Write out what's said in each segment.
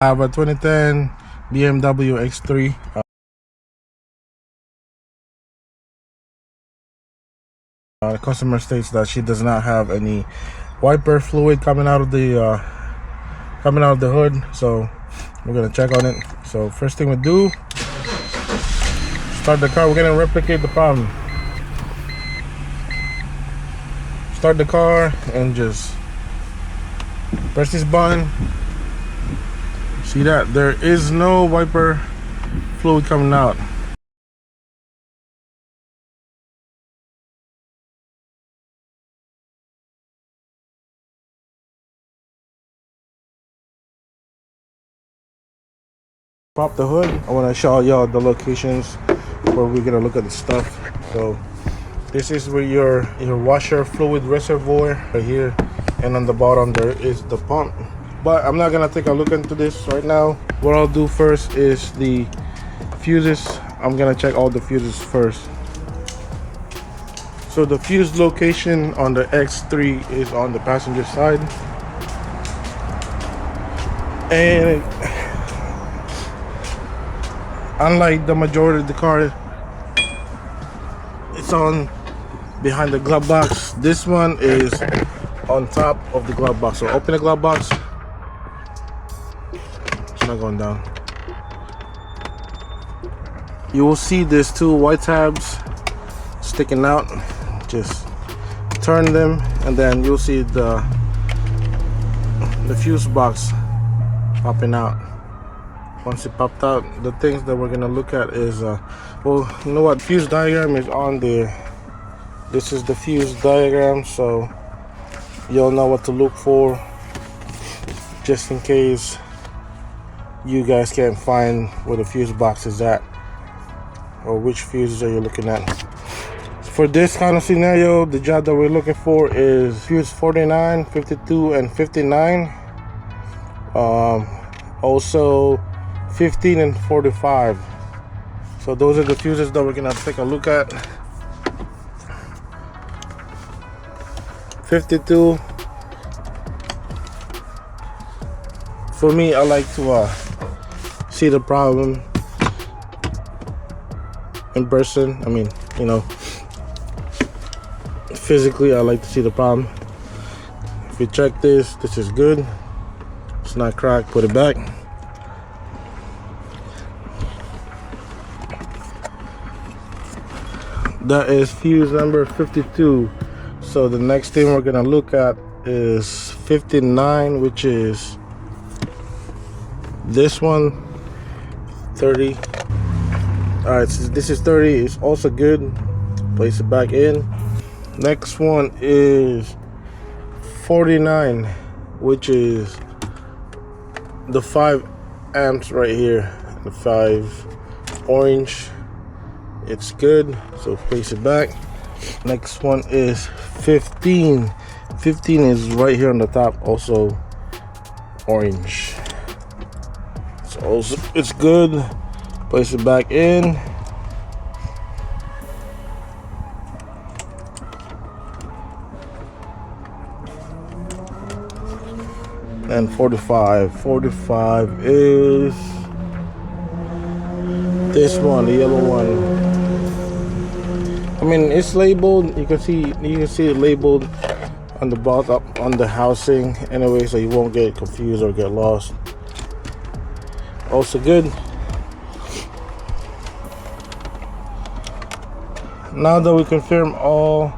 I have a 2010 BMW X3. The customer states that she does not have any wiper fluid coming out of the hood, so we're gonna check on it. So first thing we do, start the car. We're gonna replicate the problem. Start the car and just press this button. See that there is no wiper fluid coming out. Pop the hood. I want to show y'all the locations where we're gonna look at the stuff. So this is where your washer fluid reservoir right here, and on the bottom there is the pump. But I'm not gonna take a look into this right now. What I'll do first is the fuses. I'm gonna check all the fuses first. So the fuse location on the X3 is on the passenger side, and unlike the majority of the car, it's on behind the glove box. This one is on top of the glove box. So open the glove box. It's not going down. You will see these two white tabs sticking out. Just turn them and then you'll see the fuse box popping out. Once it popped out, the things that we're gonna look at is well, you know what, fuse diagram is on there. This is the fuse diagram, so you'll know what to look for, just in case you guys can't find where the fuse box is at, or which fuses are you looking at. For this kind of scenario, the job that we're looking for is fuse 49, 52, and 59. Also 15 and 45. So those are the fuses that we're gonna take a look at. 52. For me, I like to see the problem in person. I mean, you know, physically I like to see the problem. If you check this is good. It's not cracked, put it back. That is fuse number 52. So the next thing we're gonna look at is 59, which is this one. 30. All right, so this is 30. It's also good. Place it back in. Next one is 49, which is the 5 amps right here. The 5 orange. It's good, so place it back. Next one is 15. 15 is right here on the top, also orange. So also it's good. Place it back in. And 45. 45 is this one, the yellow one. I mean, it's labeled. You can see it labeled on the bottom, on the housing. Anyway, so you won't get confused or get lost. Also good. Now that we confirm all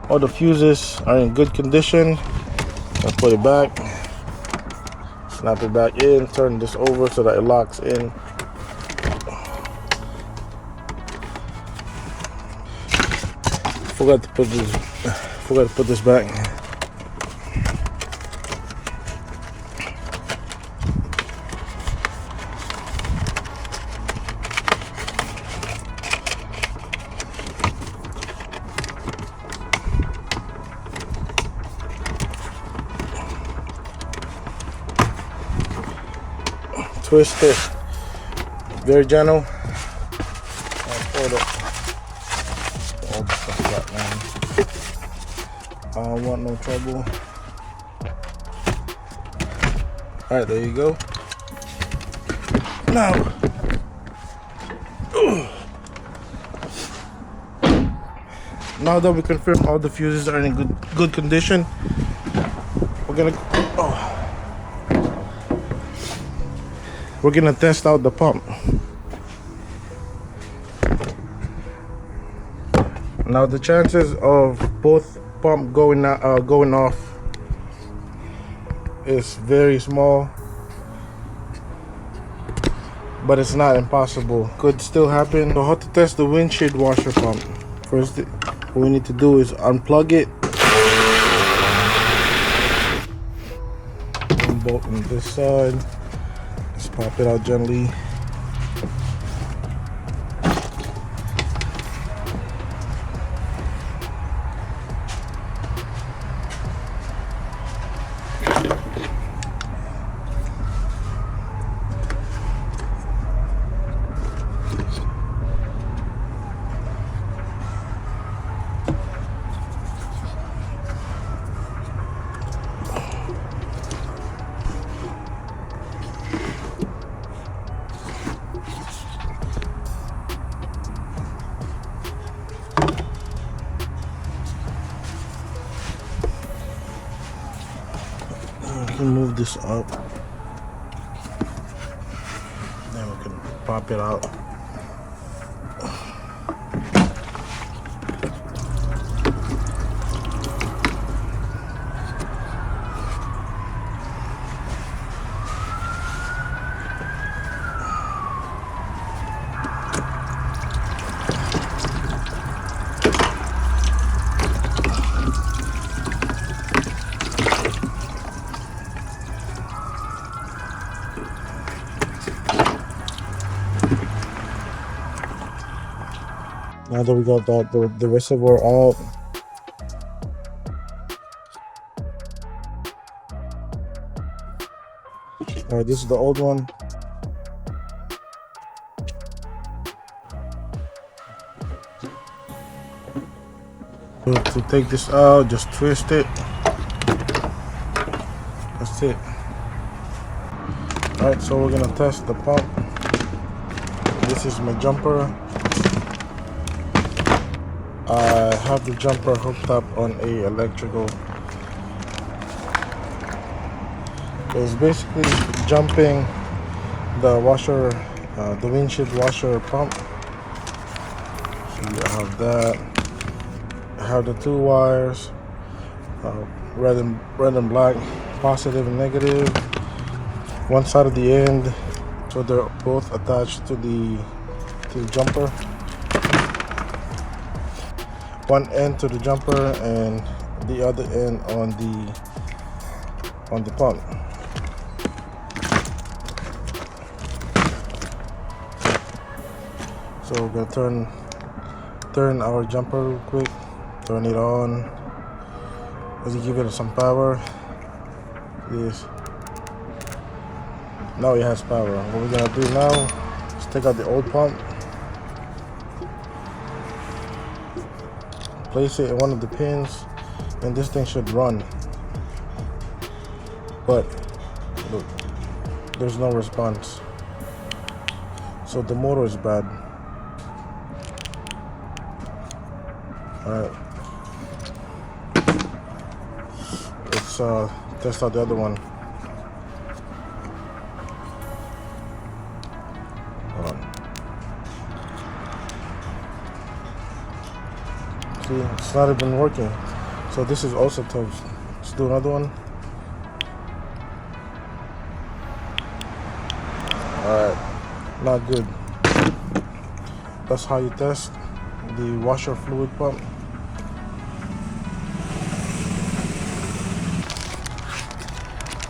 the fuses are in good condition, I'll put it back. Snap it back in. Turn this over so that it locks in. Forgot to put this back. Twist it. Very gentle. I don't want no trouble. Alright, there you go. Now, now that we confirm all the fuses are in good condition, we're gonna test out the pump. Now the chances of both pump going off is very small, but it's not impossible. Could still happen. So how to test the windshield washer pump? First, what we need to do is unplug it. One bolt on this side. Just pop it out gently. Move this up, then we can pop it out. Now that we got the reservoir out, alright, this is the old one. To take this out, just twist it. That's it. Alright, so we're gonna test the pump. This is my jumper. I have the jumper hooked up on a electrical. It's basically jumping the washer, the windshield washer pump. So I have that. I have the two wires, red and black, positive and negative. One side of the end, so they're both attached to the jumper. One end to the jumper and the other end on the pump. So we're gonna turn our jumper real quick. Turn it on. As you give it some power. Yes. Now it has power. What we're gonna do now is take out the old pump. Place it in one of the pins, and this thing should run. But look, there's no response. So the motor is bad. Alright. Let's test out the other one. Hold on. See, it's not even working. So this is also toast. Let's do another one. Alright, not good. That's how you test the washer fluid pump.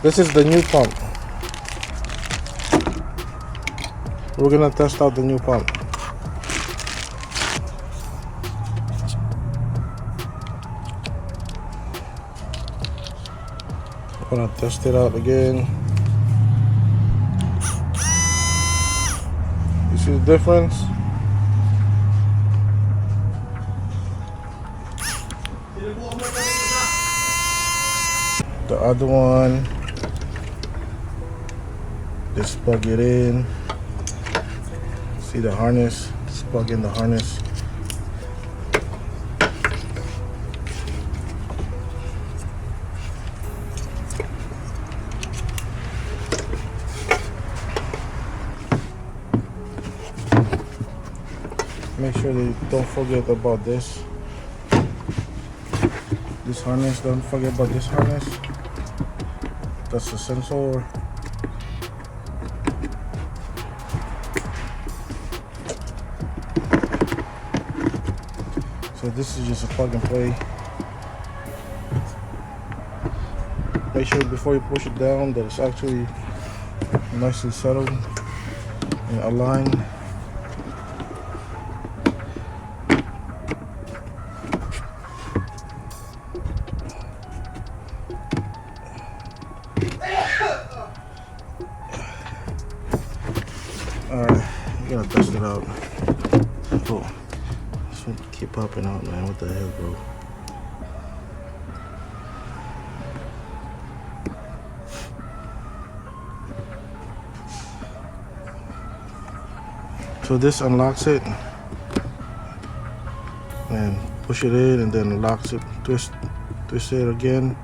This is the new pump. We're gonna test out the new pump. I'm gonna test it out again. You see the difference? The other one, just plug it in. See the harness, just plug in the harness. Make sure they don't forget about this harness. Don't forget about this harness. That's the sensor. So this is just a plug and play. Make sure before you push it down that it's actually nicely settled and aligned. Alright, you gotta dust it out. Oh, this one keep popping out, man. What the hell, bro? So this unlocks it, and push it in, and then locks it. Twist it again,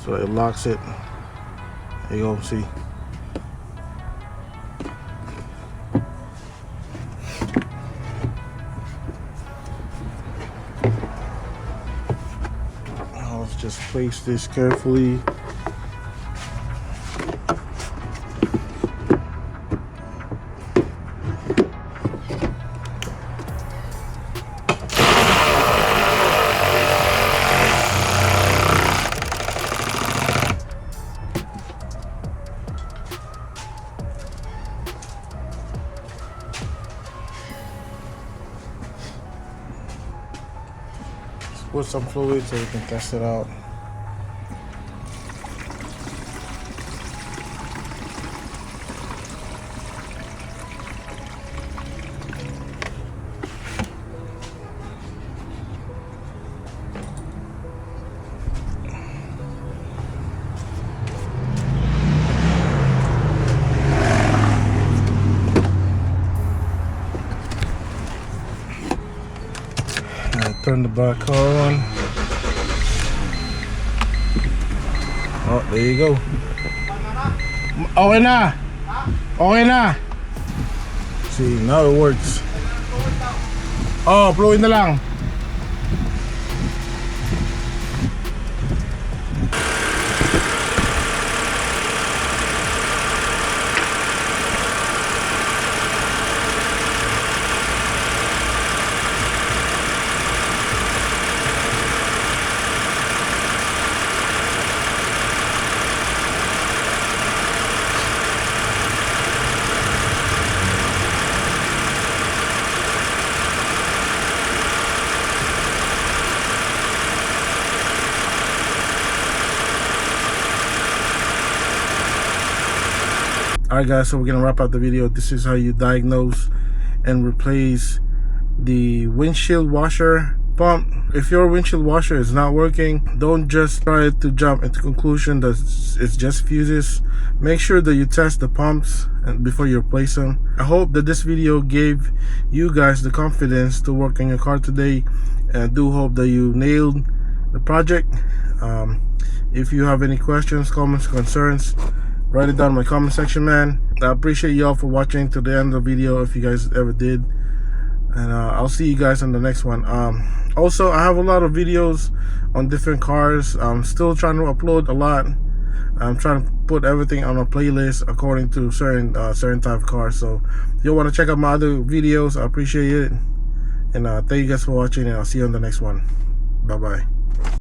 so it locks it. There you go. See. Let's just place this carefully. Put some fluid so we can test it out. Turn the back car on. Oh, there you go. Okay na. Okay na. See, now it works. Oh, fluid na lang. Alright guys, so we're gonna wrap up the video. This is how you diagnose and replace the windshield washer pump. If your windshield washer is not working, don't just try to jump into conclusion that it's just fuses. Make sure that you test the pumps and before you replace them. I hope that this video gave you guys the confidence to work on your car today, and I do hope that you nailed the project. If you have any questions, comments, concerns, write it down in my comment section, man. I appreciate y'all for watching to the end of the video if you guys ever did, and I'll see you guys on the next one. Also, I have a lot of videos on different cars. I'm still trying to upload a lot. I'm trying to put everything on a playlist according to certain type of cars. So if you want to check out my other videos, I appreciate it, and thank you guys for watching, and I'll see you on the next one. Bye bye.